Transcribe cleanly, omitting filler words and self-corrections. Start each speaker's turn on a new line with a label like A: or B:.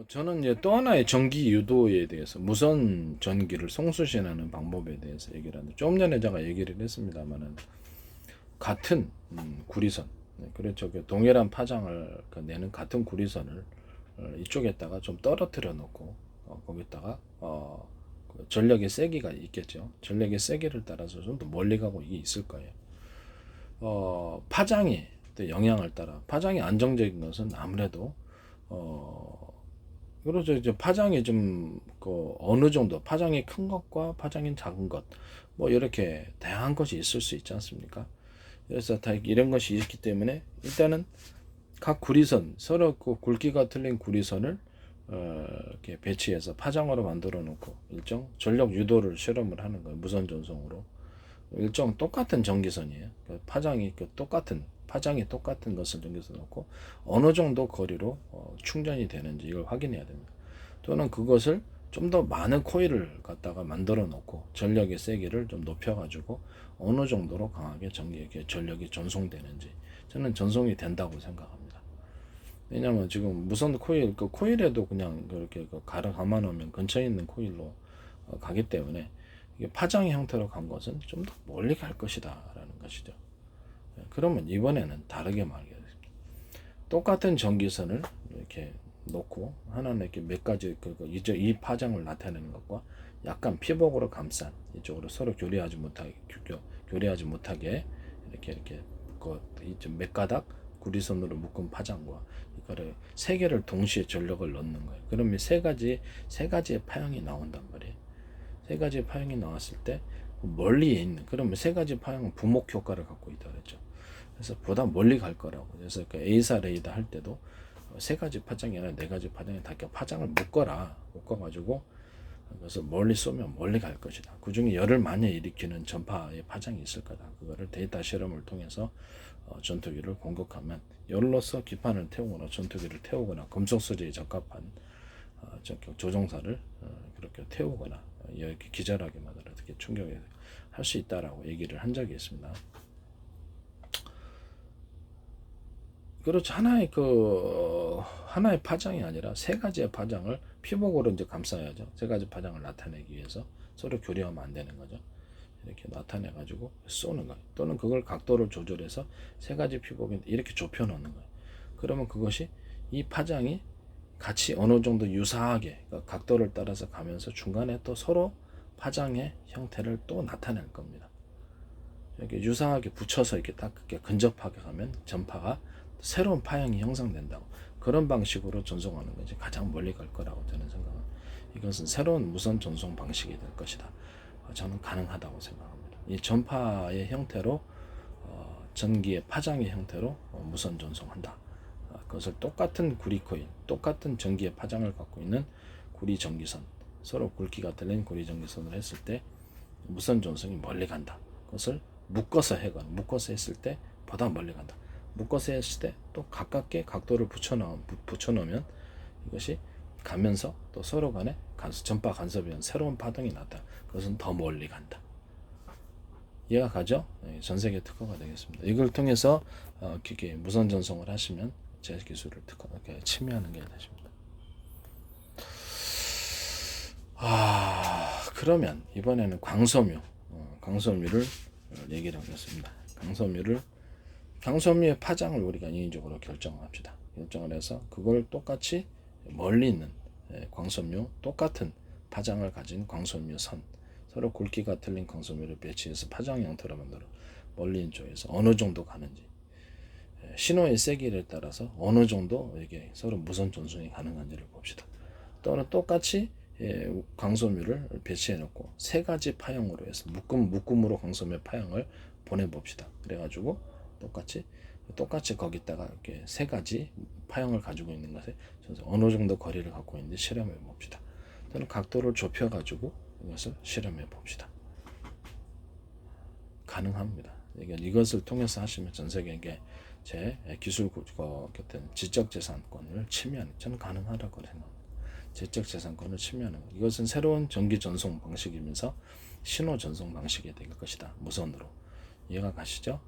A: 저는 이제 또 하나의 전기 유도에 대해서 무선 전기를 송수신하는 방법에 대해서 얘기를 하는데 좀 전에 제가 얘기를 했습니다만은 같은 구리선, 네, 그렇죠. 그 동일한 파장을 내는 같은 구리선을 이쪽에다가 좀 떨어뜨려 놓고 거기다가 그 전력의 세기가 있겠죠. 전력의 세기를 따라서 좀 더 멀리 가고 이게 있을 거예요. 파장이 또 영향을 따라 파장이 안정적인 것은 아무래도 어, 그렇죠. 이제 파장이 좀, 어느 정도, 파장이 큰 것과 파장이 작은 것, 뭐, 이렇게 다양한 것이 있을 수 있지 않습니까? 그래서 다 이런 것이 있기 때문에, 일단은 각 구리선, 서로 그 굵기가 틀린 구리선을, 이렇게 배치해서 파장으로 만들어 놓고, 일정 전력 유도를 실험을 하는 거예요. 무선 전송으로. 일정 똑같은 전기선이에요. 파장이 똑같은 파장이 똑같은 것을 전기서 놓고 어느 정도 거리로 충전이 되는지 이걸 확인해야 됩니다. 또는 그것을 좀 더 많은 코일을 갖다가 만들어 놓고 전력의 세기를 좀 높여 가지고 어느 정도로 강하게 전력이 전송되는지 저는 전송이 된다고 생각합니다. 왜냐하면 지금 무선 코일 그 코일에도 그냥 그렇게 가로 감아 놓으면 근처에 있는 코일로 가기 때문에 이게 파장의 형태로 간 것은 좀 더 멀리 갈 것이다라는 것이죠. 그러면 이번에는 다르게 말하겠습니다. 똑같은 전기선을 이렇게 놓고 하나는 이렇게 몇 가지 이제 이 파장을 나타내는 것과 약간 피복으로 감싼 이쪽으로 서로 교류하지 못하게 이렇게 몇 가닥 구리선으로 묶은 파장과 이거를 세 개를 동시에 전력을 넣는 거예요. 그러면 세 가지의 파형이 나온단 말이에요. 세 가지 파형이 나왔을 때 멀리에 있는 그러면 세 가지 파형은 부목 효과를 갖고 있다 그랬죠. 그래서 보다 멀리 갈 거라고. 그래서 그 A사 레이더 할 때도 세 가지 파장이 아니라 네 가지 파장이 다 파장을 묶어가지고 그래서 멀리 쏘면 멀리 갈 것이다. 그 중에 열을 많이 일으키는 전파의 파장이 있을 거다. 그거를 데이터 실험을 통해서 전투기를 공격하면 열로서 기판을 태우거나 전투기를 태우거나 금속 소재에 적합한 조종사를 그렇게 태우거나 이렇게 기절하게 만들어 어떻게 충격을 할 수 있다라고 얘기를 한 적이 있습니다. 그렇죠. 하나의 파장이 아니라 세 가지의 파장을 피복으로 이제 감싸야죠. 세 가지 파장을 나타내기 위해서 서로 교류하면 안 되는 거죠. 이렇게 나타내 가지고 쏘는 거예요. 또는 그걸 각도를 조절해서 세 가지 피복에 이렇게 좁혀 놓는 거예요. 그러면 그것이 이 파장이 같이 어느 정도 유사하게 그러니까 각도를 따라서 가면서 중간에 또 서로 파장의 형태를 또 나타낼 겁니다. 이렇게 유사하게 붙여서 이렇게 딱 근접하게 가면 전파가 새로운 파형이 형성된다고. 그런 방식으로 전송하는 것이 가장 멀리 갈 거라고 저는 생각합니다. 이것은 새로운 무선 전송 방식이 될 것이다. 저는 가능하다고 생각합니다. 이 전파의 형태로 전기의 파장의 형태로 무선 전송한다. 그것을 똑같은 구리 코일, 똑같은 전기의 파장을 갖고 있는 구리 전기선, 서로 굵기가 틀린 구리 전기선을 했을 때 무선 전송이 멀리 간다. 그것을 묶어서 했을 때 보다 멀리 간다. 묶어서 했을 때 또 가깝게 각도를 붙여놓으면 이것이 가면서 또 서로 간에 전파 간섭이 한 새로운 파동이 나타. 그것은 더 멀리 간다. 이해가 가죠? 전 세계 특허가 되겠습니다. 이걸 통해서 무선 전송을 하시면 제 기술을 침해하는 게 되십니다. 그러면 이번에는 광섬유를 얘기를 하겠습니다. 강섬유의 파장을 우리가 인위적으로 결정합시다. 결정을 해서 그걸 똑같이 멀리 있는 광섬유 똑같은 파장을 가진 광섬유 선 서로 굵기가 틀린 광섬유를 배치해서 파장 형태로 만들어 멀리 있는 쪽에서 어느 정도 가는지 신호의 세기를 따라서 어느 정도 이게 서로 무선 전송이 가능한지를 봅시다. 또는 똑같이 광섬유를 배치해 놓고 세 가지 파형으로 해서 묶음으로 광섬유 파형을 보내 봅시다. 그래가지고 똑같이 거기다가 이렇게 세 가지 파형을 가지고 있는 것에 어느 정도 거리를 갖고 있는지 실험해 봅시다. 또는 각도를 좁혀 가지고 이것을 실험해 봅시다. 가능합니다. 이것을 통해서 하시면 전 세계에 제 기술 어떤 지적재산권을 침해하는 저는 가능하다고 생각합니다. 지적재산권을 침해하는 것. 이것은 새로운 전기 전송 방식이면서 신호 전송 방식이 될 것이다. 무선으로. 이해가 가시죠?